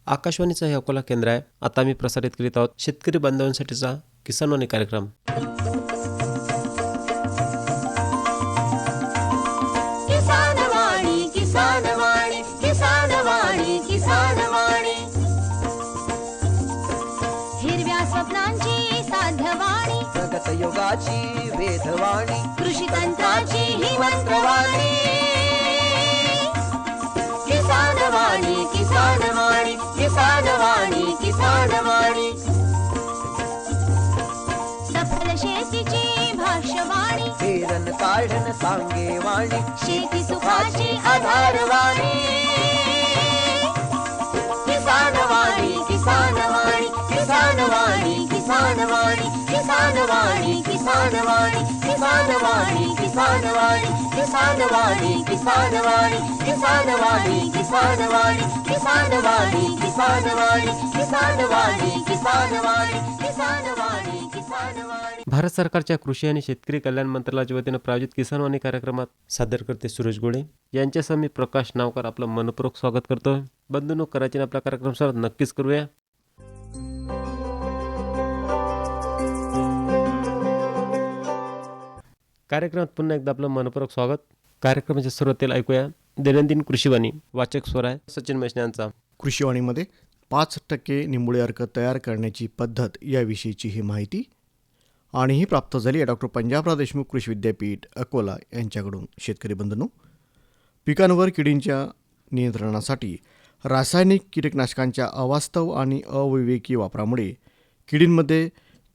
आकाशवाणीचं हे अकोला केंद्र आहे. आता आम्ही प्रसारित करीत आहोत शेतकरी बांधवांसाठीचा किसानवाणी कार्यक्रम. किसानवाणी किसानवाणी किसानवाणी किसानवाणी हिरव्या स्वप्नांची साध्यवाणी प्रगत योगाची वेधवाणी कृषी तंत्राची ही मंत्रवाणी किसानवाणी किसानवाणी किसानवाणी किसानवाणी सफल शेतीची भाष्यवाणी पेरन काढन सांगे वाणी शेती सुखाची आधारवाणी किसानवाणी किसानवाणी किसानवाणी किसानवाणी किसानवाणी किसानवाणी किसानवाणी किसानवाणी किसानवाणी किसानवाणी किसानवाणी किसानवाणी किसानवाणी किसानवाणी किसानवाणी किसानवाणी किसानवाणी किसानवाणी. भारत सरकारच्या कृषी आणि शेतकरी कल्याण मंत्रालयाच्या वतीनं प्रायोजित किसानवाणी कार्यक्रमात सादर करते सुरेश गोळे यांच्यासह मी प्रकाश नावकर आपलं मनपूर्वक स्वागत करतो. बंधूंनो, करायचे आपला कार्यक्रम सर नक्कीच करूया. कार्यक्रमात पुन्हा एकदा आपलं मनपूर्वक स्वागत. कार्यक्रमाच्या सुरुवातीला ऐकूया दैनंदिन कृषीवाणी. वाचक स्वर आहे सचिन मैसने यांचा. कृषीवाणीमध्ये 5% निंबोळी अर्क तयार करण्याची पद्धत याविषयीची ही माहिती आणि ही प्राप्त झाली आहे डॉक्टर पंजाबराव देशमुख कृषी विद्यापीठ अकोला यांच्याकडून. शेतकरी बंधूंनो, पिकांवर किडींच्या नियंत्रणासाठी रासायनिक कीटकनाशकांच्या अवास्तव आणि अविवेकी वापरामुळे किडींमध्ये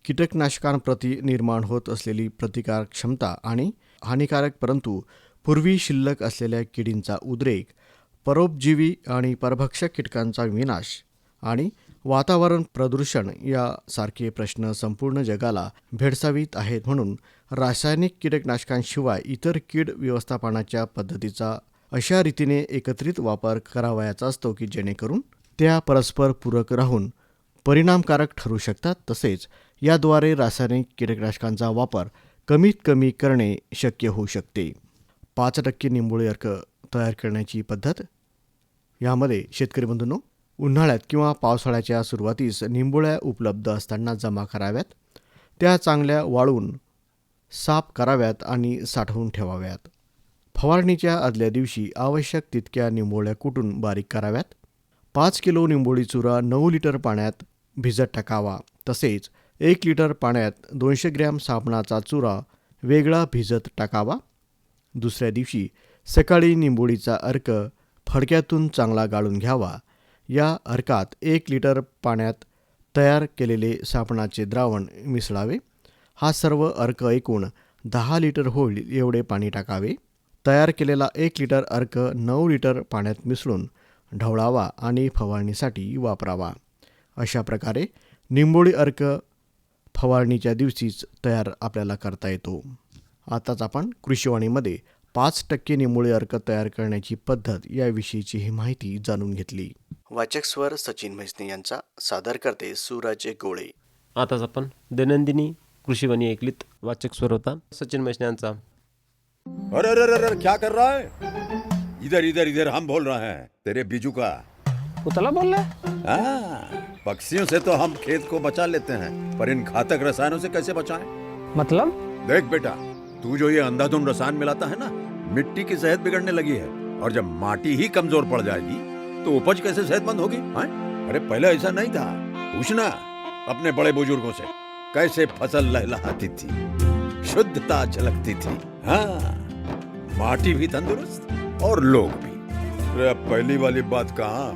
कीटकनाशकांप्रती निर्माण होत असलेली प्रतिकार क्षमता आणि हानिकारक परंतु पूर्वी शिल्लक असलेल्या किडींचा उद्रेक, परोपजीवी आणि परभक्षक कीटकांचा विनाश आणि वातावरण प्रदूषण यासारखे प्रश्न संपूर्ण जगाला भेडसावीत आहेत. म्हणून रासायनिक कीटकनाशकांशिवाय इतर कीड व्यवस्थापनाच्या पद्धतीचा अशा रीतीने एकत्रित वापर करावयाचा असतो की जेणेकरून त्या परस्पर पूरक राहून परिणामकारक ठरू शकतात. तसेच याद्वारे रासायनिक कीटकनाशकांचा वापर कमीत कमी करणे शक्य होऊ शकते. 5% निंबोळी अर्क तयार करण्याची पद्धत. यामध्ये शेतकरी बंधूंनो, उन्हाळ्यात किंवा पावसाळ्याच्या सुरुवातीस निंबोळ्या उपलब्ध असताना जमा कराव्यात. त्या चांगल्या वाळून साफ कराव्यात आणि साठवून ठेवाव्यात. फवारणीच्या आदल्या दिवशी आवश्यक तितक्या निंबोळ्या कुटून बारीक कराव्यात. 5 किलो निंबोळी चुरा 9 लिटर पाण्यात भिजत टाकावा. तसेच 1 लिटर पाण्यात 200 ग्रॅम साबणाचा चुरा वेगळा भिजत टाकावा. दुसऱ्या दिवशी सकाळी निंबोळीचा अर्क फडक्यातून चांगला गाळून घ्यावा. या अर्कात 1 लिटर पाण्यात तयार केलेले साबणाचे द्रावण मिसळावे. हा सर्व अर्क एकूण 10 लिटर होईल एवढे पाणी टाकावे. तयार केलेला 1 लिटर अर्क 9 लिटर पाण्यात मिसळून ढवळावा आणि फवारणीसाठी वापरावा. अशा प्रकारे निंबोळी अर्क फवारणीच्या दिवशीच तयार आपल्याला करता येतो. आताच आपण कृषीवाणीमध्ये 5% निंबोळी अर्क तयार करण्याची पद्धत याविषयीची ही माहिती जाणून घेतली. वाचक स्वर सचिन म्हैसने यांचा, सादर करते सूरज गोळे. आताच आपण दैनंदिनी कृषीवाणी ऐकलीत. वाचक स्वर होता सचिन मैसने यांचा. अरे अरे अरे अरे, क्या कर रहा है? इधर इधर इधर, हम बोल रहे हैं तेरे बीजू का. उतला बोल रहा है? पक्षियों से तो हम खेत को बचा लेते हैं, पर इन घातक रसायनों से कैसे बचाएं? मतलब? देख बेटा, तू जो ये अंधाधुंध रसायन मिलाता है ना, मिट्टी की सेहत बिगड़ने लगी है. और जब माटी ही कमजोर पड़ जाएगी तो उपज कैसे सेहतमंद होगी? अरे पहले ऐसा नहीं था. पूछना अपने बड़े बुजुर्गों से, कैसे फसल लहलहाती थी, शुद्धता झलकती थी. हाँ, माटी भी तंदुरुस्त और लोग भी. अरे अब पहली वाली बात कहाँ?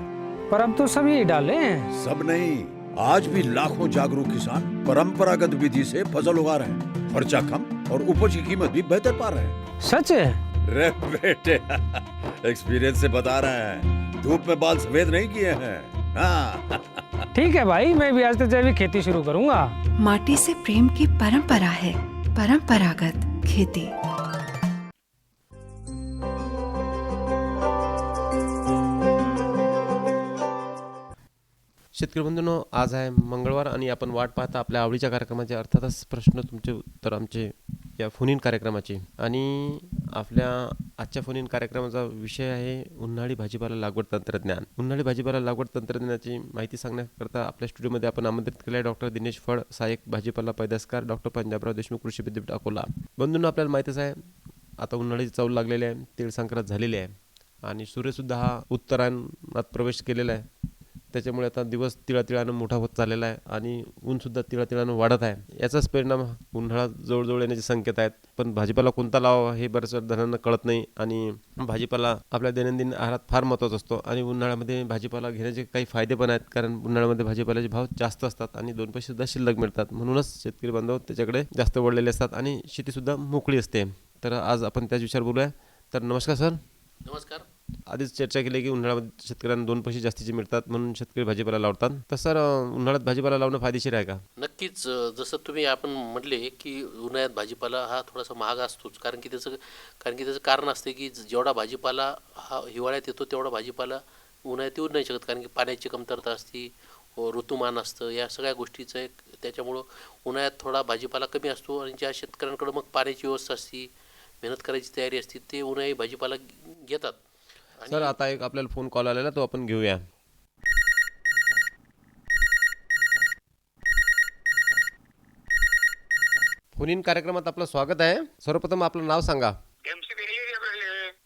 पर अब तो सब यही डाले हैं. सब नहीं, आज भी लाखों जागरूक किसान परंपरागत विधि से फसल उगा रहे हैं. खर्चा कम और उपज की कीमत भी बेहतर पा रहे हैं. सच है? रे बेटे, एक्सपीरियंस से बता रहे हैं. धूप में बाल सफेद नहीं किए हैं. हाँ. ठीक है भाई, मैं भी आज से जैविक खेती शुरू करूंगा. माटी से प्रेम की परंपरा है परंपरागत खेती. शेतकरी बंधूंनो, आज आहे मंगळवार आणि आपण वाट पाहता आपल्या आवडीच्या कार्यक्रमाचे. अर्थातच प्रश्न तुमचे उत्तर आमचे या फोन इन कार्यक्रमाची. आणि आपल्या आजच्या फोन इन कार्यक्रमाचा विषय आहे उन्हाळी भाजीपाला लागवड तंत्रज्ञान. उन्हाळी भाजीपाला लागवड तंत्रज्ञानाची माहिती सांगण्याकरता आपल्या स्टुडिओमध्ये आपण आमंत्रित केलं आहे डॉक्टर दिनेश फड, सहाय्यक भाजीपाला पैदासकार, डॉक्टर पंजाबराव देशमुख कृषी विद्यापीठ अकोला. बंधूंनो, आपल्याला माहितीच आहे आता उन्हाळ्याची चाहूल लागलेली आहे, तीळ संक्रांत झालेली आहे आणि सूर्यसुद्धा हा उत्तरायणात प्रवेश केलेला आहे. त्याच्यामुळे आता दिवस तिळातिळानं मोठा होत चाललेला आहे आणि ऊनसुद्धा तिळातिळानं वाढत आहे. याचाच परिणाम उन्हाळा जवळजवळ येण्याचे संकेत आहेत. पण भाजीपाला कोणता लावावा हे बऱ्याच जणांना कळत नाही आणि भाजीपाला आपल्या दैनंदिन आहारात फार महत्त्वाचा असतो. आणि उन्हाळ्यामध्ये भाजीपाला घेण्याचे काही फायदे पण आहेत, कारण उन्हाळ्यामध्ये भाजीपाल्याचे भाव जास्त असतात आणि 2 पैसेसुद्धा शिल्लक मिळतात. म्हणूनच शेतकरी बांधव त्याच्याकडे जास्त वळलेले असतात आणि शेतीसुद्धा मोकळी असते. तर आज आपण त्याच विषयावर बोलूया. तर नमस्कार सर. नमस्कार. आधीच चर्चा केली की उन्हाळ्यामध्ये शेतकऱ्यांना 2 पैसे जास्तीचे मिळतात म्हणून शेतकरी भाजीपाला लावतात. तर सर, उन्हाळ्यात भाजीपाला लावणं फायदेशीर आहे का? नक्कीच. जसं तुम्ही आपण म्हटले की उन्हाळ्यात भाजीपाला हा थोडासा महाग असतोच, कारण की त्याचं कारण असते की जेवढा भाजीपाला हा हिवाळ्यात येतो तेवढा भाजीपाला उन्हाळ्यात येऊ नाही शकत, कारण की पाण्याची कमतरता असते, ऋतुमान असतं, या सगळ्या गोष्टीचं एक त्याच्यामुळं उन्हाळ्यात थोडा भाजीपाला कमी असतो. आणि ज्या शेतकऱ्यांकडं मग पाण्याची व्यवस्था असते, मेहनत करायची तयारी असते, ते उन्हाळी भाजीपाला घेतात. सर, आता एक आपल्याला फोन कॉल आलेला, तो आपण घेऊया. फोन इन कार्यक्रमात आपलं स्वागत आहे. सर्वप्रथम आपलं नाव सांगा.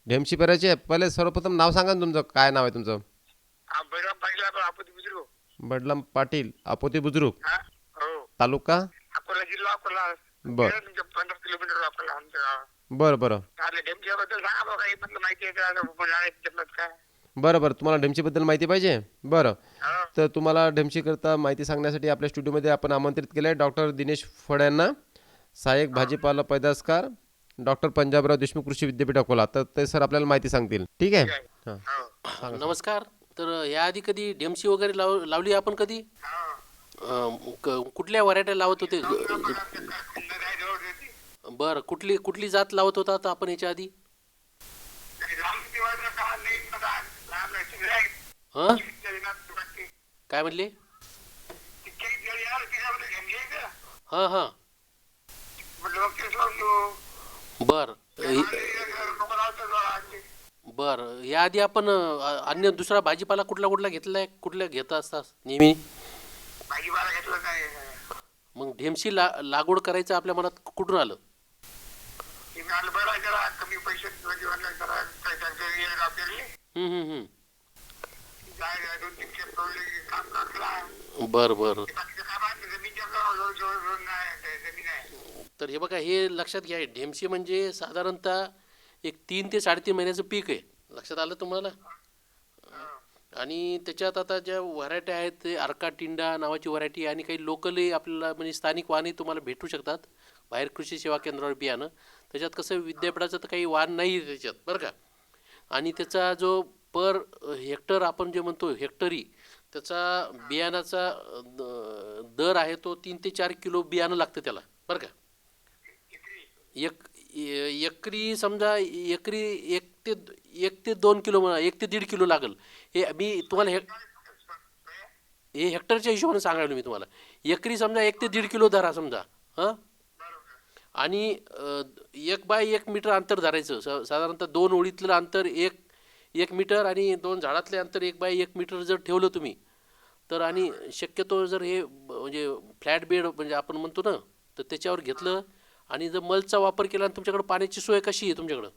ढेमशी पेरायचे आहे. पहिले सर्वप्रथम नाव सांगा ना तुमचं. काय नाव आहे तुमचं? बडलाम पाटील, अपोती बुजुर्ग, तालुका अकोला, जिल्हा अकोला. बर 15 किलोमीटर अकोला आमचं गाव. बरं बरं ढेमच्याबद्दल सांगा बघा, काही म्हटलं माहिती आहे का? बरं बरं तुम्हाला ढेमशीबद्दल माहिती पाहिजे. बरं, तर तुम्हाला ढेमशीकरता माहिती सांगण्यासाठी आपल्या स्टुडिओमध्ये आपण आमंत्रित केलं आहे डॉक्टर दिनेश फड यांना, सहाय्यक भाजीपाला पैदासकार, डॉक्टर पंजाबराव देशमुख कृषी विद्यापीठ अकोला. तर ते सर आपल्याला माहिती सांगतील. ठीक आहे. हां, नमस्कार. तर याआधी कधी ढेमशी वगैरे लावली आपण कधी? कुठल्या व्हरायटी लावत होते? बरं, कुठली जात लावत होता आता आपण याच्या आधी? हां, काय म्हणले? हां हां, बरं बरं. याआधी आपण अन्य दुसरा भाजीपाला कुठला घेतला आहे? कुठल्या घेता असतात नेहमी? भाजीपाला घेतला नाही. मग ढेमशी लागवड करायचं आपल्या मनात कुठून आलं? बरं, जरा कमी पैशात बरं बरं. तर हे बघा, हे लक्षात घ्या, ढेमशी म्हणजे साधारणतः एक 3 ते 3.5 महिन्याचं पीक आहे. लक्षात आलं तुम्हाला? आणि त्याच्यात आता ज्या व्हरायटी आहेत ते अर्का टिंडा नावाची व्हरायटी, आणि काही लोकलही आपल्याला म्हणजे स्थानिक वाहनही तुम्हाला भेटू शकतात बाहेर कृषी सेवा केंद्रावर बियाणं. त्याच्यात कसं विद्यापीठाचं तर काही वाहन नाही आहे त्याच्यात, बरं का. आणि त्याचा जो पर हेक्टर आपण जे म्हणतो हेक्टरी, त्याचा बियाणाचा दर आहे तो 3 ते 4 किलो बियाणं लागतं त्याला, बरं का. एकरी समजा एकरी 1 ते 2 किलो म्हणा, 1 ते 1.5 किलो लागेल. हे मी तुम्हाला हे हेक्टरच्या हिशोबाने सांगायला मी तुम्हाला. एकरी समजा 1 ते 1.5 किलो धरा समजा. हां, आणि 1 बाय 1 मीटर अंतर धरायचं. साधारणतः 2 ओळीतलं अंतर 1 मीटर आणि 2 झाडातले अंतर 1 बाय 1 मीटर जर ठेवलं तुम्ही तर, आणि शक्यतो जर हे म्हणजे फ्लॅट बेड म्हणजे आपण म्हणतो ना, तर त्याच्यावर घेतलं आणि जर मलचा वापर केला, आणि तुमच्याकडे पाण्याची सोय कशी आहे तुमच्याकडं?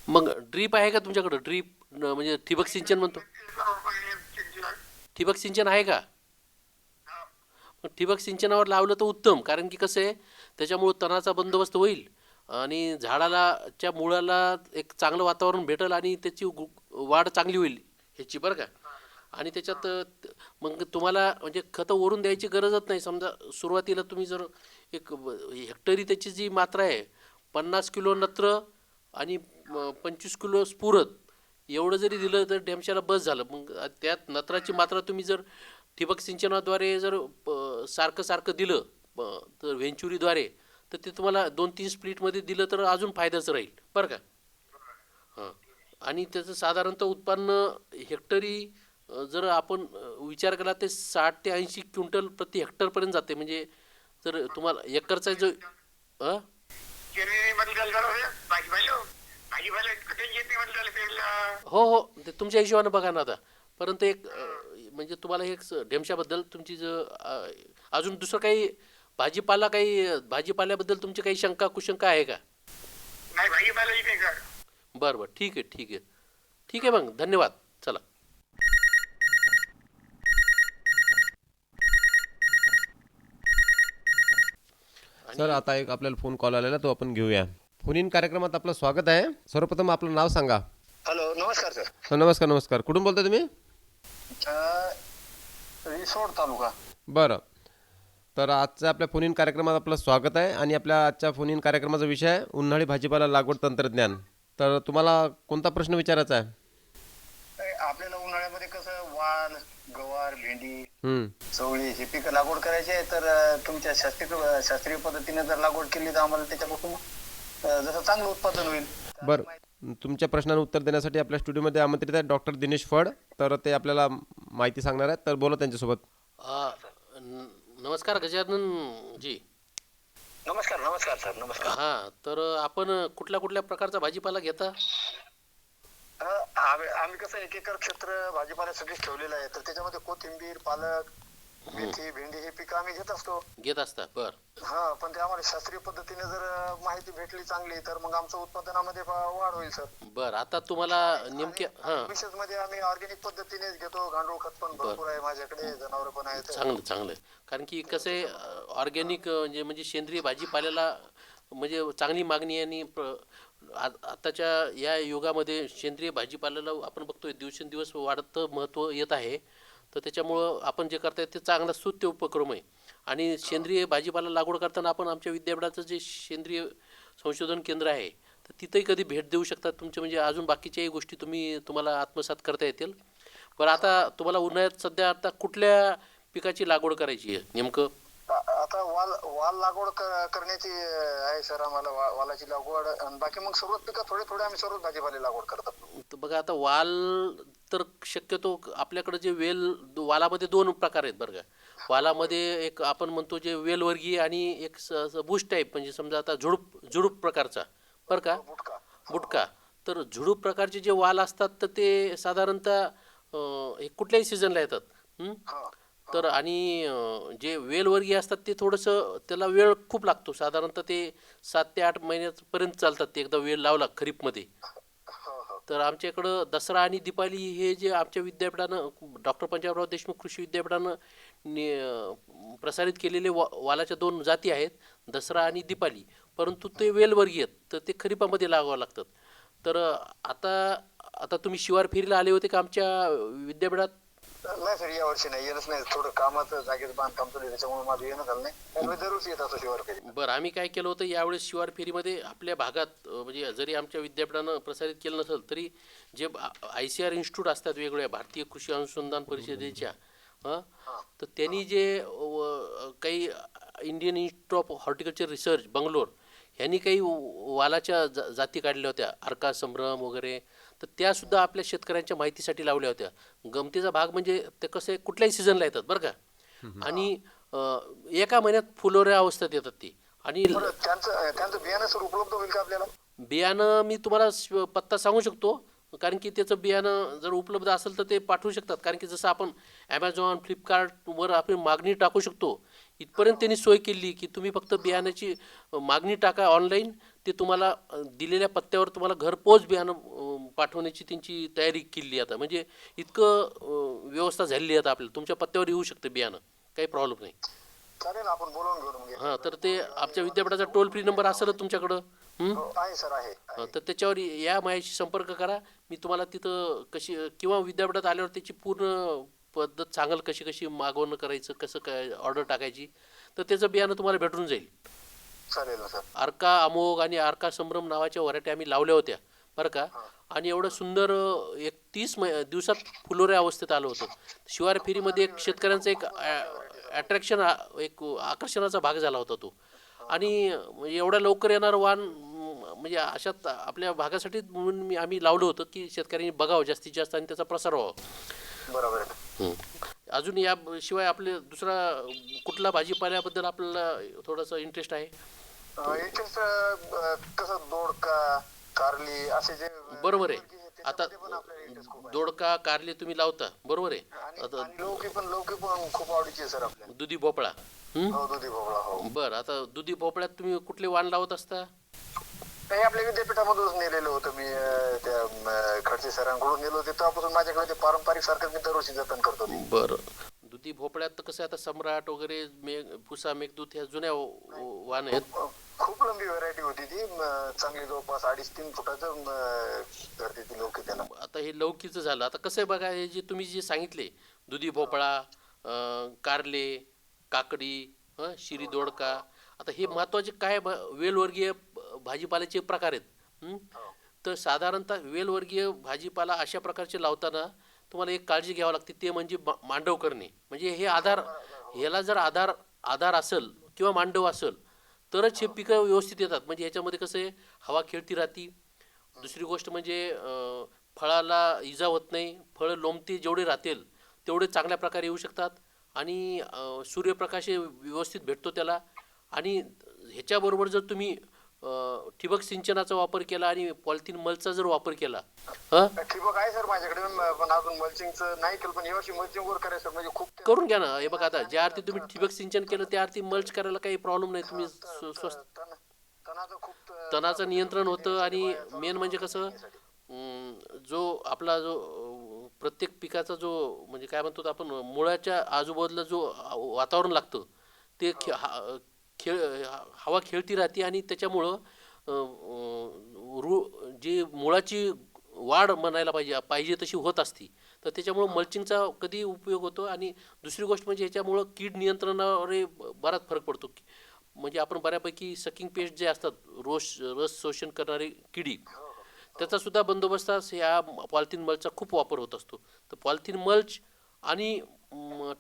मग ड्रीप आहे का तुमच्याकडं? ड्रीप म्हणजे ठिबक सिंचन म्हणतो, ठिबक सिंचन आहे का? मग ठिबक सिंचनावर लावलं तर उत्तम, कारण की कसं आहे त्याच्यामुळं तणाचा बंदोबस्त होईल आणि झाडाच्या मुळाला एक चांगलं वातावरण भेटेल आणि त्याची वाढ चांगली होईल ह्याची, बरं का. आणि त्याच्यात मग तुम्हाला म्हणजे खतं ओढून द्यायची गरजच नाही. समजा सुरुवातीला तुम्ही जर एक हेक्टरी त्याची जी मात्रा आहे 50 किलो नत्र आणि 25 किलो स्फुरद एवढं जरी दिलं तर ढेमशाला बस झालं. मग त्यात नत्राची मात्रा तुम्ही जर ठिबक सिंचनाद्वारे जर सारखं दिलं तर व्हेंचुरीद्वारे, तर ते तुम्हाला 2-3 स्प्लिटमध्ये दिलं तर अजून फायद्याचं राहील, बरं का. हां, आणि त्याचं साधारणतः उत्पन्न हेक्टरी जर आपण विचार केला ते 60 ते 80 क्विंटल प्रति हेक्टरपर्यंत जाते. म्हणजे जर तुम्हाला एकरचा जो अ? शेती बदल झालं भाजीपाला कुठे शेती बदल पेरला. हो हो ते तुमच्या हिशोबानं बघा ना आता. परंतु एक म्हणजे तुम्हाला एक ढेमशाबद्दल तुमची अजून दुसरं काही भाजीपाल्याबद्दल तुमची काही शंका कुशंका आहे का? नाही भाजीपाला इथे कर. बरं बरं ठीक आहे ठीक आहे ठीक आहे मग धन्यवाद चला. सर आता एक आपल्याला फोन कॉल आलेला तो आपण घेऊया. फोन इन कार्यक्रमात आपलं स्वागत आहे. सर्वप्रथम आपलं नाव सांगा. हॅलो नमस्कार सर. नमस्कार नमस्कार. कुठून बोलताय तुम्ही? रिसोड तालुका. बरं. तर आजच्या आपल्या फोन इन कार्यक्रमात आपलं स्वागत आहे आणि आपल्या आजच्या फोन इन कार्यक्रमाचा विषय आहे उन्हाळी भाजीपाला लागवड तंत्रज्ञान. तर तुम्हाला कोणता प्रश्न विचारायचा आहे? आपल्याला उन्हाळ्यामध्ये कसं वाल, गवार, भेंडी, हं. चवळी हे पिकं लागवड करायची आहे. तर तुमच्या शास्त्रीय पद्धतीने जर लागवड केली तर आम्हाला त्याच्यापासून जसं चांगलं उत्पादन होईल. बरं. तुमच्या प्रश्नांना उत्तर देण्यासाठी आपल्या स्टुडिओमध्ये आमंत्रित आहेत डॉक्टर दिनेश फड. तर ते आपल्याला माहिती सांगणार आहेत. तर बोला त्यांच्यासोबत. नमस्कार गजानन जी. नमस्कार नमस्कार सर नमस्कार. हां तर आपण कुठल्या कुठल्या प्रकारचा भाजीपाला घेता? आम्ही कसं एक एकर क्षेत्र भाजीपाल्यासाठीच ठेवलेलं आहे. तर त्याच्यामध्ये कोथिंबीर, पालक, मेथी, भेंडी हे पिकं आम्ही घेत असतो. घेत असता. बरं. हा पण ते आम्हाला शास्त्रीय पद्धतीने जर माहिती भेटली चांगली तर मग आमचं उत्पादनामध्ये वाढ होईल सर. बरं आता तुम्हाला नेमके हां विशेष मध्ये आम्ही ऑर्गॅनिक पद्धतीनेच घेतो. गांडूळ खत पण भरपूर आहे माझ्याकडे, जनावर पण आहेत. चांगलं चांगलं आहे. कारण की कसं आहे ऑर्गॅनिक म्हणजे सेंद्रिय भाजीपाल्याला म्हणजे चांगली मागणी आहे. आणि आताच्या या युगामध्ये सेंद्रिय भाजीपाल्याला आपण बघतोय दिवसेंदिवस वाढतं महत्त्व येत आहे. तर त्याच्यामुळं आपण जे करताय ते चांगला स्तुत्य उपक्रम आहे. आणि सेंद्रिय भाजीपाला लागवड करताना आपण आमच्या विद्यापीठाचं जे सेंद्रिय संशोधन केंद्र आहे तर तिथंही कधी भेट देऊ शकतात. तुमचे म्हणजे अजून बाकीच्याही गोष्टी तुम्हाला आत्मसात करता येतील. बरं आता तुम्हाला उन्हाळ्यात सध्या आता कुठल्या पिकाची लागवड करायची आहे नेमकं? आता वाल लागवड करण्याची आहे सर आम्हाला. वालाची लागवड आणि बाकी मग सर्वच पिकं थोडे आम्ही सर्वच भाजीपाले लागवड करतात. तर बघा आता वाल तर शक्यतो आपल्याकडे जे वालामध्ये 2 प्रकार आहेत बरं का. वालामध्ये एक आपण म्हणतो जे वेलवर्गीय आणि एक बुश टाईप म्हणजे समजा आता झुडूप प्रकारचा बरं का, बुटका. तर झुडूप प्रकारचे जे वाल असतात तर ते साधारणतः हे कुठल्याही सीझनला येतात. तर आणि जे वेलवर्गीय असतात ते थोडंसं त्याला वेळ खूप लागतो. साधारणतः ते 7 ते 8 महिन्यापर्यंत चालतात ते एकदा वेळ लावला खरीपमध्ये. तर आमच्या इकडं दसरा आणि दिपाळी हे जे आमच्या विद्यापीठानं डॉक्टर पंजाबराव देशमुख कृषी विद्यापीठानं प्रसारित केलेले वालाच्या 2 जाती आहेत, दसरा आणि दिपाळी. परंतु ते वेलवर्गीय आहेत तर ते खरीपामध्ये लावावं लागतात. तर आता तुम्ही शिवार फेरीला आले होते का आमच्या विद्यापीठात? नाही सर या वर्षी नाही, येणंच नाही. थोडं कामाचं जागेचं बांधकाम चालू आहे त्याच्यामुळे माझं येणं झालं नाही. त्यामुळे दरवर्षी येत असतो शिवार फेरी. बरं आम्ही काय केलं होतं यावेळेस शिवार फेरीमध्ये आपल्या भागात म्हणजे जरी आमच्या विद्यापीठानं प्रसारित केलं नसेल तरी जे ICR इन्स्टिट्यूट असतात वेगवेगळ्या भारतीय कृषी अनुसंधान परिषदेच्या तर त्यांनी जे काही Indian institute of horticulture research Bangalore ह्यांनी काही वालाच्या जाती काढल्या होत्या, अर्का संभ्रम वगैरे. तर त्यासुद्धा आपल्या शेतकऱ्यांच्या माहितीसाठी लावल्या होत्या. गमतीचा भाग म्हणजे ते कसं आहे कुठल्याही सीझनला येतात बरं का. आणि एका महिन्यात फुलोऱ्या अवस्थेत येतात ती. आणि त्यांचं बियाणं सर उपलब्ध होईल का आपल्याला? बियाणं मी तुम्हाला पत्ता सांगू शकतो. कारण की त्याचं बियाणं जर उपलब्ध असेल तर ते पाठवू शकतात. कारण की जसं आपण ॲमेझॉन फ्लिपकार्टवर आपण मागणी टाकू शकतो इथपर्यंत त्यांनी सोय केली की तुम्ही फक्त बियाण्याची मागणी टाका ऑनलाईन. ते तुम्हाला दिलेल्या पत्त्यावर तुम्हाला घरपोच बियाणं पाठवण्याची त्यांची तयारी केली आता. म्हणजे इतकं व्यवस्था झालेली आहे आपल्याला. तुमच्या पत्त्यावर येऊ शकतं बियाणं, काही प्रॉब्लेम नाही. चालेल आपण बोलवून घेऊ. हां तर ते आमच्या विद्यापीठाचा टोल फ्री नंबर असेल तुमच्याकडं? आहे सर आहे. तर त्याच्यावर या माझ्याशी संपर्क करा. मी तुम्हाला तिथं कशी किंवा विद्यापीठात आल्यावर त्याची पूर्ण पद्धत सांगाल कशी मागवणं करायचं, कसं काय ऑर्डर टाकायची. तर त्याचं बियाणं तुम्हाला भेटून जाईल. चालेल ना सर. अर्का अमोघ आणि अर्का संभ्रम नावाच्या व्हरायटी आम्ही लावल्या होत्या बरं का. आणि एवढं सुंदर 30 दिवसात फुलोऱ्या अवस्थेत आलं होतं. शिवार फेरीमध्ये एक शेतकऱ्यांचा एक अट्रॅक्शन एक आकर्षणाचा भाग झाला होता तो. आणि एवढ्या लवकर येणारं वाण म्हणजे अशात आपल्या भागासाठी म्हणून आम्ही लावलं होतं की शेतकऱ्यांनी बघावं जास्तीत जास्त आणि त्याचा प्रसार व्हावा. बरोबर आहे. अजून या शिवाय आपले दुसरा कुठला भाजीपाल्याबद्दल आपल्याला थोडासा इंटरेस्ट आहे? इंटरेस्ट कसं दोडका, कारली असे जे बरोबर आहे. आता त्याच्यामध्ये पण आपल्याला इंटरेस्ट खूप आहे. दोडका, कारले तुम्ही लावता, बरोबर आहे. आणि आणि लौकी पण खूप आवडीची आहे सर आपल्याला. दुधी भोपळा. हो, दुधी भोपळा हो. बरं, आता दुधी भोपळ्यात तुम्ही कुठले वाण लावत असता? हे आपल्या विद्यापीठामधूनच नेलेलं होतं मी, त्या खडसे सरांकडून नेलं होतं. तेव्हापासून माझ्याकडे ते पारंपरिक सारखं मी दरवर्षी जतन करतो ते. बरं. दुधी भोपळ्यात तर कसं आहे, आता सम्राट वगैरे पुसा, मेघदूत ह्या जुन्या वाण आहेत. खूप लंबी व्हरायटी होती ती, चांगली जवळपास 2.5-3 फुटाचं करते ती लौकी त्याला. आता हे लौकीचं झालं. आता कसं आहे बघा, हे जे तुम्ही जे सांगितले दुधी भोपळा, कारले, काकडी, शिरी दोडका, आता हे महत्वाचे काय वेलवर्गीय भाजीपाल्याचे प्रकार आहेत. तर साधारणतः वेलवर्गीय भाजीपाला अशा प्रकारचे लावताना तुम्हाला एक काळजी घ्यावी लागते, ते म्हणजे मांडव करणे. म्हणजे हे आधार, ह्याला जर आधार असेल किंवा मांडव असेल तरच हे पिकं व्यवस्थित येतात. म्हणजे ह्याच्यामध्ये कसं आहे, हवा खेळती राहती. दुसरी गोष्ट म्हणजे फळाला इजा होत नाही, फळं लोंबती जेवढे राहतील तेवढे चांगल्या प्रकारे येऊ शकतात. आणि सूर्यप्रकाश व्यवस्थित भेटतो त्याला. आणि ह्याच्याबरोबर जर तुम्ही ठिबक सिंचनाचा वापर केला आणि पॉलिथिन मल्चचा जर वापर केला. ठिबक आहे सर माझ्याकडे, पण अजून मल्चिंगचं नाही केलं, पण यावर्षी मल्चिंग वर करायचं म्हणजे खूप करून घ्या ना. हे बघा, आता ज्या अर्थी तुम्ही ठिबक सिंचन केलं त्या अर्थी मल्च करायला काही प्रॉब्लेम नाही. तुम्ही स्वस्त तणाचं नियंत्रण होतं. आणि मेन म्हणजे कसं, जो प्रत्येक पिकाचा जो म्हणजे काय म्हणतो आपण, मुळाच्या आजूबाजूला जो वातावरण लागतं ते हवा खेळती राहते. आणि त्याच्यामुळं जी मुळाची वाढ म्हणायला पाहिजे तशी होत असती. तर त्याच्यामुळं मल्चिंगचा कधी उपयोग होतो. आणि दुसरी गोष्ट म्हणजे ह्याच्यामुळं कीड नियंत्रणावर बराच फरक पडतो. म्हणजे आपण बऱ्यापैकी सकिंग पेस्ट जे असतात, रस शोषण करणारी किडी, त्याचा सुद्धा बंदोबस्त ह्या पॉलिथिन मल्चचा खूप वापर होत असतो. तर पॉलिथिन मल्च आणि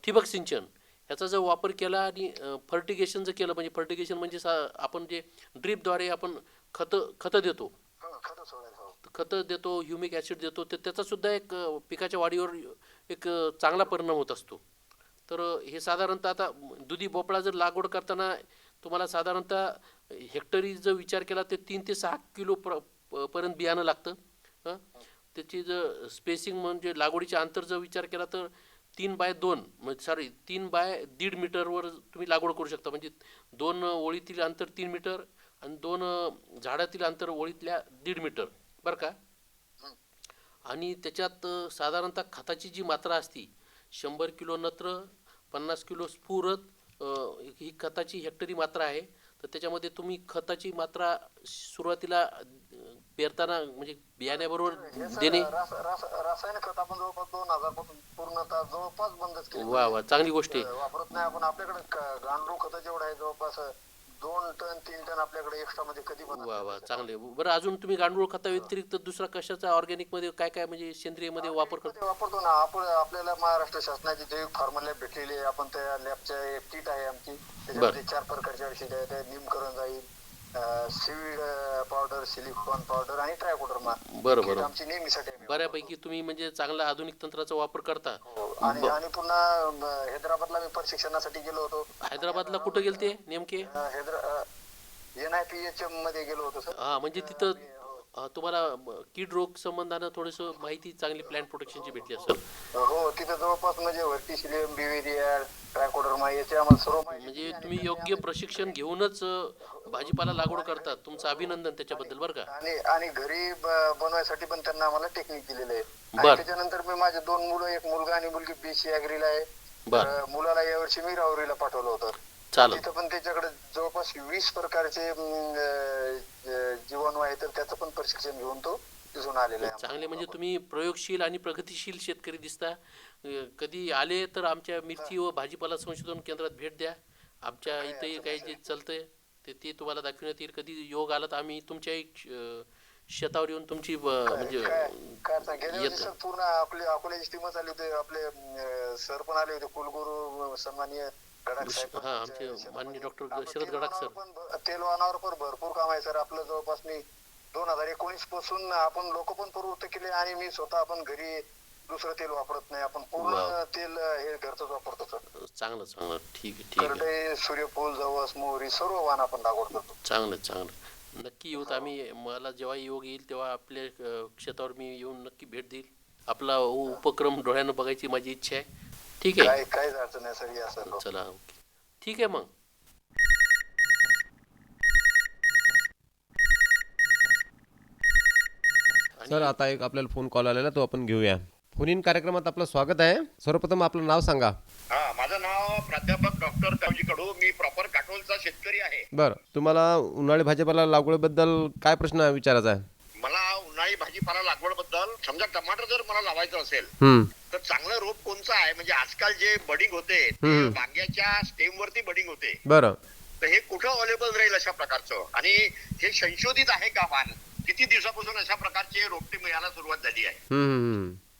ठिबक सिंचन ह्याचा जर वापर केला आणि फर्टिगेशन जर केलं, म्हणजे फर्टिगेशन म्हणजे आपण जे ड्रीपद्वारे आपण खतं देतो, ह्युमिक ॲसिड देतो, तर त्याचासुद्धा एक पिकाच्या वाढीवर एक चांगला परिणाम होत असतो. तर हे साधारणतः आता दुधी भोपळा जर लागवड करताना तुम्हाला साधारणतः हेक्टरी जर विचार केला तर 3 ते 6 किलो पर्यंत बियाणं लागतं. त्याची जर स्पेसिंग म्हणजे लागवडीचे अंतर जर विचार केला तर 3 बाय 2 म्हणजे 3 बाय 1.5 मीटरवर तुम्ही लागवड करू शकता. म्हणजे 2 ओळीतील अंतर 3 मीटर आणि 2 झाडातील अंतर ओळीतल्या 1.5 मीटर, बरं का. आणि त्याच्यात साधारणतः खताची जी मात्रा असती 100 किलो नत्र, 50 किलो स्फुरद, ही खताची हेक्टरी मात्रा आहे. तर त्याच्यामध्ये तुम्ही खताची मात्रा सुरुवातीला पेरताना म्हणजे बियाण्याबरोबर देणे. रासायनिक खत आपण जवळपास 2000 पासून पूर्णतः जवळपास बंदच केलं. वा चांगली गोष्ट आहे. वापरत नाही आपण. आपल्याकडे गांडूळ खत जेवढं आहे जवळपास 2 टन 3 टन आपल्याकडे एक्स्ट्रा मध्ये कधी पण. वा चांगले. बरं, अजून तुम्ही गांडूळ खता व्यतिरिक्त दुसरा कशाचा ऑर्गॅनिक मध्ये काय म्हणजे सेंद्रिय मध्ये वापरतो ना आपण. आपल्याला महाराष्ट्र शासनाची जैविक फार्मर लॅब भेटलेली आहे. आपण त्या लॅबच्या एक किट आहे आमची, त्याच्यामध्ये 4 प्रकारचे औषध आहेत. निमकरण जाईल, सीवीड पावडर, सिलिकॉन पावडर आणि ट्रायकोडर्मा. बरोबर, आमची नेहमीसाठी बऱ्यापैकी तुम्ही म्हणजे चांगला आधुनिक तंत्राचा वापर करता. आणि पुन्हा हैदराबादला मी प्रशिक्षणासाठी गेलो होतो. हैदराबादला कुठं गेलते नेमके? NIPHM मध्ये गेलो होतो सर. म्हणजे तिथं तुम्हाला कीड रोग संबंधानं थोडस माहिती चांगली प्लांट प्रोटेक्शनची भेटली असेल. हो, तिथं जवळपास म्हणजे व्हर्टिसिलियम, बिव्हेरिया, ट्रायकोडर्मा याचे आम्हाला सर्व म्हणजे तुम्ही योग्य प्रशिक्षण घेऊनच भाजीपाला लागवड करतात. तुमचं अभिनंदन त्याच्याबद्दल, बरं का. आणि घरी बनवायसाठी पण त्यांना आम्हाला टेक्निक दिलेलं आहे. आणि त्याच्यानंतर मी माझे 2 मुलं, एक मुलगा आणि मुलगी BSc ॲग्रीला आहे. मुलाला यावर्षी मी राहुरीला पाठवलं होतं. तिथं पण त्याच्याकडे जवळपास 20 प्रकारचे जीवाणू आहे, तर त्याचं पण प्रशिक्षण घेऊन तो तिथून आलेला आहे. चांगले. म्हणजे तुम्ही प्रयोगशील आणि प्रगतिशील शेतकरी दिसता. कधी आले तर आमच्या मिरची व भाजीपाला संशोधन केंद्रात भेट द्या. आमच्या इथे काही जे चालतंय ते तुम्हाला दाखवण्यात येईल. कधी योग आला तर आम्ही तुमच्या शेतावर येऊन तुमची म्हणजे पूर्ण आपले अकोल्याची टीमच आली होती. आपले सर पण आले होते, कुलगुरू सन्माननीय गडाख साहेब. आमचे माननीय डॉक्टर शरद गडाख सर. तेलवानावर पण भरपूर काम आहे सर आपलं. जवळपास मी 2019 पासून आपण लोक पण प्रवृत्त केले आणि मी स्वतः आपण घरी दुसरं तेल वापरत नाही आपण. पूर्ण तेल हे घरचंच वापरतो सर. चांगलं चांगलं, ठीक आहे ठीक आहे, करडे, सूर्यफूल, जवस, मोहरी सर्व वाण आपण लागवड करतो. चांगलं चांगलं. नक्की येऊत आम्ही. मला जेव्हा योग येईल तेव्हा आपल्या क्षेत्रावर मी येऊन नक्की भेट देईल. आपला उपक्रम डोळ्यानं बघायची माझी इच्छा आहे. ठीक आहे, काहीच अडचण नाही सर, या सर. चला ओके, ठीक आहे मग. सर आता एक आपल्याला फोन कॉल आलेला, तो आपण घेऊया. फोन इन कार्यक्रमात आपलं स्वागत आहे. सर्वप्रथम आपलं नाव सांगा. हा, माझं नाव प्राध्यापक डॉक्टर तावजी कडू. मी प्रॉपर काटोलचा शेतकरी आहे. बरं, तुम्हाला उन्हाळी भाजीपाला लागवडीबद्दल काय प्रश्न विचारायचा आहे? मला उन्हाळी भाजीपाला लागवड बद्दल, समजा टमाटर जर मला लावायचं असेल तर चांगलं रोप कोणचं आहे? म्हणजे आजकाल जे बडिंग होते ते वांग्याच्या स्टेम वरती बडिंग होते. बरं, तर हे कुठं अवेलेबल राहील अशा प्रकारचं? आणि हे संशोधित आहे का वाण? किती दिवसापासून अशा प्रकारचे रोपटे मिळायला सुरुवात झाली आहे?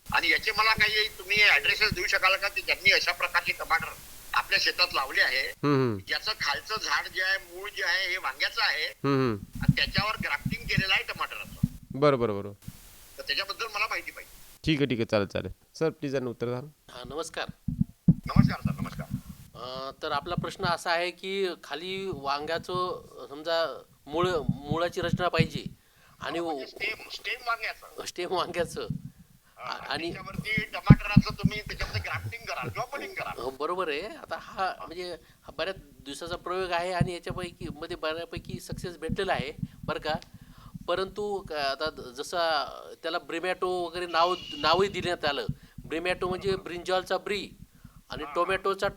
आणि याचे मला काही तुम्ही ऍड्रेसेस देऊ शकाल का, की ज्यांनी अशा प्रकारचे टमाटर आपल्या शेतात लावले आहे, ज्याचं खालचं झाड जे आहे, मूळ जे आहे, हे वांग्याचं आहे आणि त्याच्यावर ग्राफ्टिंग केलेलं आहे टमाटराचं. बरं बरं बरं, तर त्याच्याबद्दल मला माहिती पाहिजे. ठीक आहे ठीक आहे, चालेल चालेल. सर प्लीज आणि उत्तर द्या. हां, नमस्कार. नमस्कार सर. नमस्कार. तर आपला प्रश्न असा आहे की खाली वांग्याचं समजा मुळाची रचना पाहिजे आणि स्टेम वांग्याचं, स्टेम वांग्याचं आणि त्याच्यावरती टमाटराचं तुम्ही त्याच्यामध्ये ग्राफ्टिंग करा किंवा बडिंग करा. बरोबर आहे. आता हा म्हणजे हा बऱ्याच दिवसाचा प्रयोग आहे आणि याच्यापैकी मध्ये बऱ्यापैकी सक्सेस भेटलेला आहे बरं का. परंतु आता जसं त्याला ब्रिमॅटो वगैरे नावही देण्यात आलं. ब्रिमॅटो म्हणजे ब्रिंजॉलचा ब्री आणि टोमॅटोचा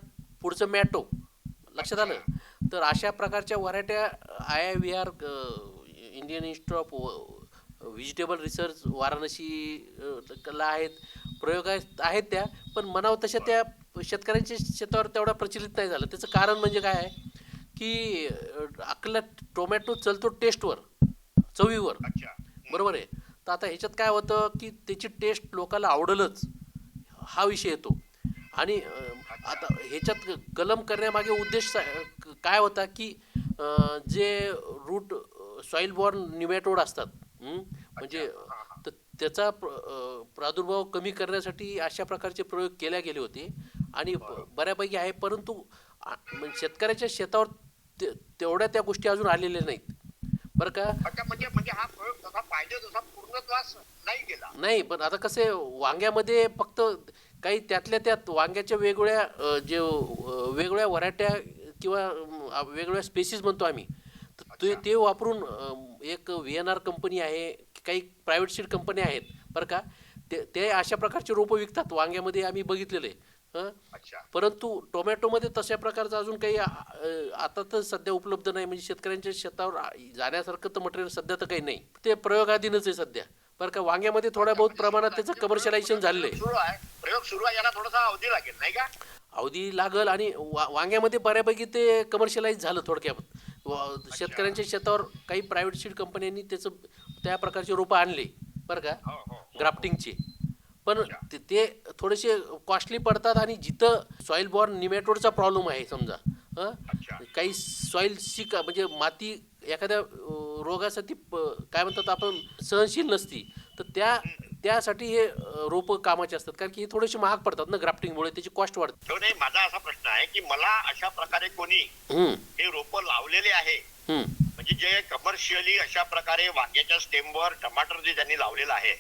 पुढचं मॅटो, लक्षात आलं. तर अशा प्रकारच्या व्हरायट्या IIVR Indian institute of vegetable research Varanasi ला आहेत. प्रयोग आहेत त्या, पण म्हणावं तशा त्या शेतकऱ्यांच्या शेतावर तेवढा प्रचलित नाही झालं. त्याचं कारण म्हणजे काय आहे की आपला टोमॅटो चलतो टेस्टवर, चवीवर, बरोबर आहे. तर आता ह्याच्यात काय होतं की त्याची टेस्ट लोकांना आवडलंच, हा विषय येतो. आणि आता ह्याच्यात कलम करण्यामागे उद्देश काय होता की जे रूट सॉईल बॉर्न निमॅटोड असतात, म्हणजे तर त्याचा प्रादुर्भाव कमी करण्यासाठी अशा प्रकारचे प्रयोग केले गेले होते आणि बऱ्यापैकी आहे. परंतु शेतकऱ्याच्या शेतावर तेवढ्या त्या गोष्टी अजून आलेल्या नाहीत बरं का. म्हणजे हा प्रयोग तसा पाहिजे तसा पूर्णत्वास नाही गेला. नाही, पण आता कसं वांग्यामध्ये फक्त काही त्यातल्या त्यात वांग्याच्या वेगवेगळ्या जे वेगवेगळ्या व्हरायट्या किंवा वेगवेगळ्या स्पेसीस म्हणतो आम्ही, तर ते वापरून एक VNR कंपनी आहे, काही प्रायव्हेट सीड कंपन्या आहेत बरं का. ते अशा प्रकारचे रोपं विकतात वांग्यामध्ये, आम्ही बघितलेले. परंतु टोमॅटोमध्ये तशा प्रकारचं अजून काही आता तर सध्या उपलब्ध नाही. म्हणजे शेतकऱ्यांच्या शेतावर जाण्यासारखं तर मटेरियल सध्या तर काही नाही. ते प्रयोगाधीनच आहे सध्या बरं का. वांग्यामध्ये थोड्या बहुत प्रमाणात त्याचं कमर्शियलायझेशन झालेलं आहे. प्रयोग सुरू आहे, याला थोडासा अवधी लागेल नाही का? अवधी लागल आणि वांग्यामध्ये बऱ्यापैकी ते कमर्शियलाइज झालं थोडक्यात. शेतकऱ्यांच्या शेतावर काही प्रायव्हेट सीड कंपन्यांनी त्याचं त्या प्रकारचे रोपं आणले बरं का, ग्राफ्टिंगचे. पण ते थोडेसे कॉस्टली पडतात आणि जिथं सॉईल बॉर्न निमॅटोडचा प्रॉब्लेम आहे समजा, काही सॉईल सिक म्हणजे माती एखाद्या रोगासाठी काय म्हणतात आपण सहनशील नसती, तर त्यासाठी हे रोपं कामाचे असतात. कारण की हे थोडेसे महाग पडतात ना ग्राफ्टिंगमुळे, त्याची कॉस्ट वाढते. नाही, माझा असा प्रश्न आहे की मला अशा प्रकारे कोणी हे रोपं लावलेले आहे, म्हणजे जे कमर्शियली अशा प्रकारे वांग्याच्या स्टेमवर टमाटर जे ज्यांनी लावलेलं आहे,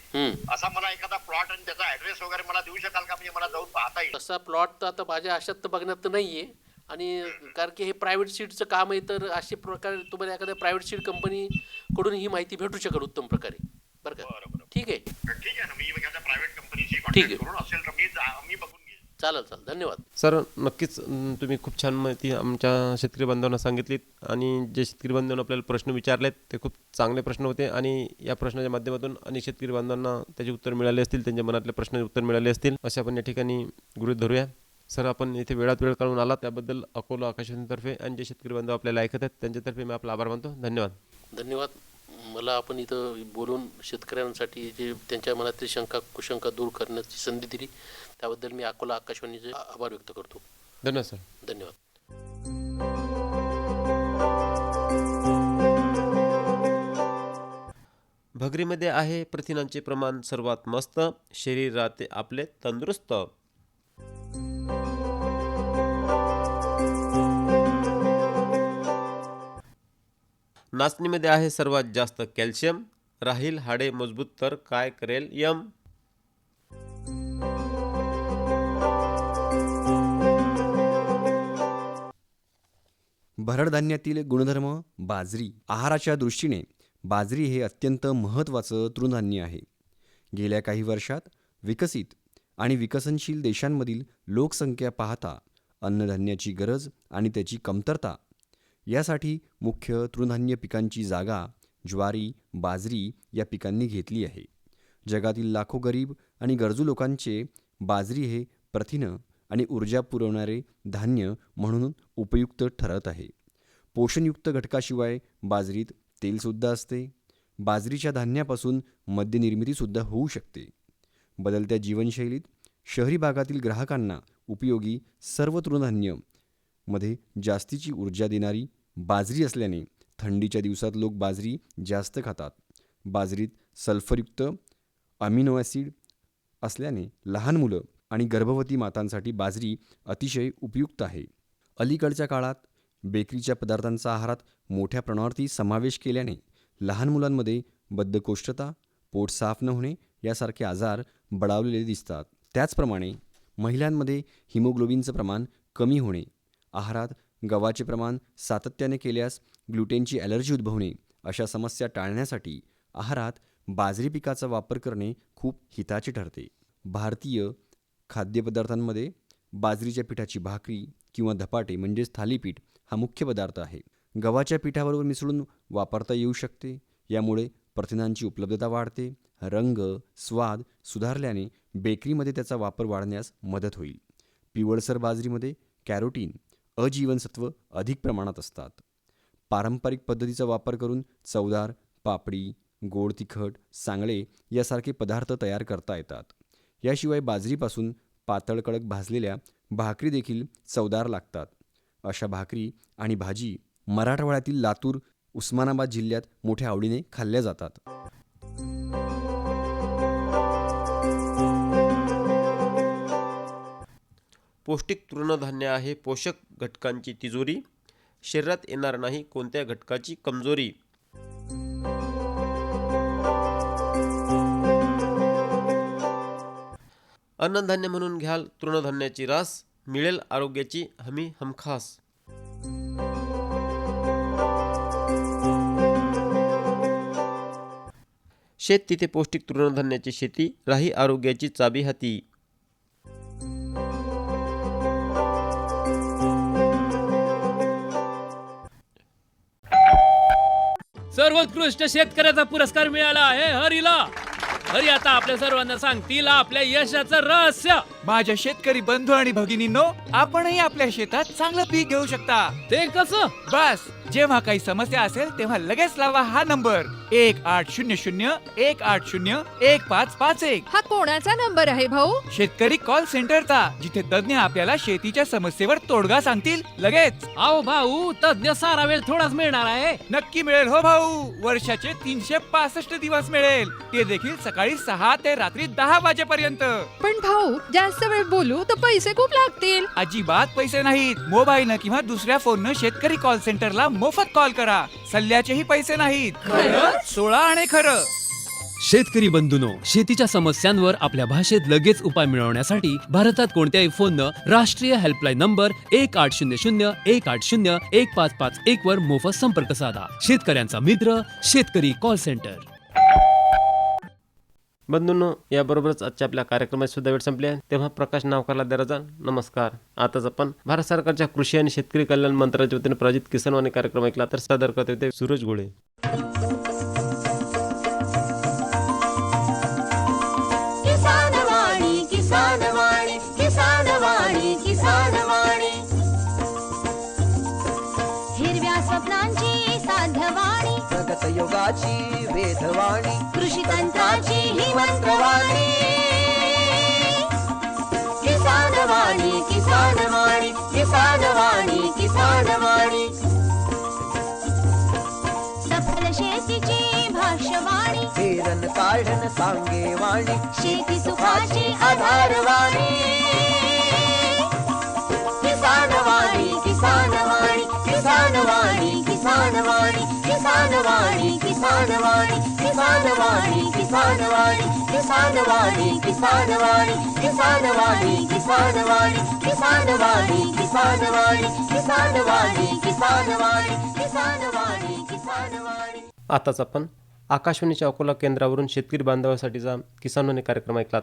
असा मला एखादा प्लॉट आणि त्याचा ऍड्रेस वगैरे मला देऊ शकाल का? म्हणजे मला जाऊन पाहता येईल. तसा प्लॉट तर आता माझ्या अशात तर बघण्यात तर नाहीये. आणि कारण की हे प्रायव्हेट सीडचं काम आहे, तर अशा प्रकारे तुम्हाला एखाद्या प्रायव्हेट सीड कंपनी कडून ही माहिती भेटू शकेल उत्तम प्रकारे बरं का. ठीक आहे ना, मी एखाद्या प्रायव्हेट कंपनीशी ठीक आहे, करून असेल तर मी बघून घेईन. चालेल, धन्यवाद सर. नक्कीच तुम्ही खूप छान माहिती आमच्या शेतकरी बांधवांना सांगितलीत आणि जे शेतकरी बांधवांना आपल्याला प्रश्न विचारलेत ते खूप चांगले प्रश्न होते आणि या प्रश्नाच्या माध्यमातून अनेक शेतकरी बांधवांना त्याचे उत्तर मिळाले असतील, त्यांच्या मनातल्या प्रश्नाचे उत्तर मिळाले असतील, असे आपण या ठिकाणी गृहीत धरूया. सर, आपण इथे वेळात वेळ काढून आला त्याबद्दल अकोला आकाशवाणीतर्फे आणि जे शेतकरी बांधव आपल्याला ऐकत आहेत त्यांच्यातर्फे मी आपला आभार मानतो. धन्यवाद. मला आपण इथं बोलून शेतकऱ्यांसाठी जे त्यांच्या मनातील शंका कुशंका दूर करण्याची संधी दिली त्याबद्दल मी अकोला आकाशवाणीचे आभार व्यक्त करतो. धन्यवाद सर. धन्यवाद. भगरीमध्ये आहे प्रथिनांचे प्रमाण सर्वात मस्त, शरीर राहते आपले तंदुरुस्त. नाचणीमध्ये आहे सर्वात जास्त कॅल्शियम, राहील हाडे मजबूत तर काय करेल यम. भरड धान्यातील गुणधर्म. बाजरी. आहाराच्या दृष्टीने बाजरी हे अत्यंत महत्त्वाचं तृणधान्य आहे. गेल्या काही वर्षात विकसित आणि विकसनशील देशांमधील लोकसंख्या पाहता अन्नधान्याची गरज आणि त्याची कमतरता यासाठी मुख्य तृणधान्य पिकांची जागा ज्वारी, बाजरी या पिकांनी घेतली आहे. जगातील लाखो गरीब आणि गरजू लोकांचे बाजरी हे प्रथिनं आणि ऊर्जा पुरवणारे धान्य म्हणून उपयुक्त ठरत आहे. पोषणयुक्त घटकाशिवाय बाजरीत तेलसुद्धा असते. बाजरीच्या धान्यापासून मद्यनिर्मितीसुद्धा होऊ शकते. बदलत्या जीवनशैलीत शहरी भागातील ग्राहकांना उपयोगी सर्व तृणधान्य मध्ये जास्तीची ऊर्जा देणारी बाजरी असल्याने थंडीच्या दिवसात लोक बाजरी जास्त खातात. बाजरीत सल्फरयुक्त अमिनो ॲसिड असल्याने लहान मुलं आणि गर्भवती मातांसाठी बाजरी अतिशय उपयुक्त आहे. अलीकडच्या काळात बेकरीच्या पदार्थांचा आहारात मोठ्या प्रमाणावरती समावेश केल्याने लहान मुलांमध्ये बद्धकोष्ठता, पोट साफ न होणे यासारखे आजार बळावलेले दिसतात. त्याचप्रमाणे महिलांमध्ये हिमोग्लोबिनचं प्रमाण कमी होणे, आहारात गव्हाचे प्रमाण सातत्याने केल्यास ग्लुटेनची ॲलर्जी उद्भवणे अशा समस्या टाळण्यासाठी आहारात बाजरी पिकाचा वापर करणे खूप हिताचे ठरते. भारतीय खाद्यपदार्थांमध्ये बाजरीच्या पिठाची भाकरी किंवा धपाटे म्हणजेच थालीपीठ हा मुख्य पदार्थ आहे. गव्हाच्या पिठाबरोबर मिसळून वापरता येऊ शकते. यामुळे प्रथिनांची उपलब्धता वाढते. रंग, स्वाद सुधारल्याने बेकरीमध्ये त्याचा वापर वाढण्यास मदत होईल. पिवळसर बाजरीमध्ये कॅरोटीन, अजीवनसत्व अधिक प्रमाणात असतात. पारंपरिक पद्धतीचा वापर करून चवदार पापडी, गोड तिखट, सांगळे यासारखे पदार्थ तयार करता येतात. याशिवाय बाजरीपासून पातळ कडक भाजलेल्या भाकरी देखील चवदार लागतात. अशा भाकरी आणि भाजी मराठवाड्यातील लातूर, उस्मानाबाद जिल्ह्यात मोठ्या आवडीने खाल्ल्या जातात. पौष्टिक तृणधान्य आहे पोषक घटकांची तिजोरी, शरीरात येणार नाही कोणत्या घटकाची कमजोरी. अन्नधान्य म्हणून घ्याल तृणधान्याची रास, मिळेल आरोग्याची हमी हमखास. शेत तिथे पौष्टिक तृणधान्याची शेती, राही आरोग्याची चाबी हाती. सर्वोत्कृष्ट शेतकऱ्याचा पुरस्कार मिळाला आहे हरीला. हरी आता आपल्या सर्वांना सांगतील आपल्या यशाचं रहस्य. माझ्या शेतकरी बंधू आणि भगिनींनो, आपणही आपल्या शेतात चांगलं पीक घेऊ शकता. ते कसं? बस जेव्हा काही समस्या असेल तेव्हा लगेच लावा हा नंबर 1800-180-1551. हा कोणाचा नंबर आहे भाऊ? शेतकरी कॉल सेंटरचा, जिथे तज्ञ आपल्याला शेतीच्या समस्येवर तोडगा सांगतील लगेच. अहो भाऊ, तज्ञ सारा वेळ थोडाच मिळणार आहे. नक्की मिळेल हो भाऊ. वर्षाचे 365 दिवस मिळेल, ते देखील सकाळी 6 ते रात्री 10 वाजेपर्यंत. पण भाऊ, जास्त वेळ बोलू तर पैसे खूप लागतील. अजिबात पैसे नाहीत. मोबाईलनं किंवा दुसऱ्या फोननं शेतकरी कॉल सेंटरला मोफत कॉल करा. सल्ल्याचेही पैसे नाहीत. 16 आणि खरं. शेतकरी बंधूंनो, शेतीच्या समस्यांवर आपल्या भाषेत लगेच उपाय मिळवण्यासाठी भारतात कोणत्याही फोननं राष्ट्रीय हेल्पलाईन नंबर 1800-180-1551 वर मोफत संपर्क साधा. शेतकऱ्यांचा मित्र शेतकरी कॉल सेंटर. बंधूंनो, याबरोबरच आजच्या आपल्या कार्यक्रमाची सुद्धा वेळ संपली आहे. तेव्हा प्रकाश नावकारला द्या रजा. नमस्कार. आताच आपण भारत सरकारच्या कृषी आणि शेतकरी कल्याण मंत्रालयाच्या वतीने प्रायोजित किसान वाणी कार्यक्रम ऐकला. तर सादर करते होते सूरज गोळे. किसान वाणी, किसान वाणी, किसान वाणी, किसान वाणी. हिरव्या स्वप्नांची साध्यवाणी, प्रगत योगाची वेधवाणी, कृषी तंत्राची ही मंत्रवाणी. किसान वाणी, किसान वाणी, किसान वाणी, किसान वाणी. सफल शेतीची भाष्यवाणी, हे सांगे वाणी शेती सुखाची आधारवाणी किसान वाणी किसान वाणी किसान वाणी किसान वाणी किसान वाणी किसान वाणी किसान वाणी किसान वाणी किसान वाणी किसान वाणी किसान वाणी किसान वाणी किसान वाणी किसान वाणी किसान वाणी किसान वाणी किसान वाणी किसान वाणी. आताच आपण आकाशवाणीच्या अकोला केंद्रावरून शेतकरी बांधवांसाठीचा किसानवाणी कार्यक्रम ऐकलात.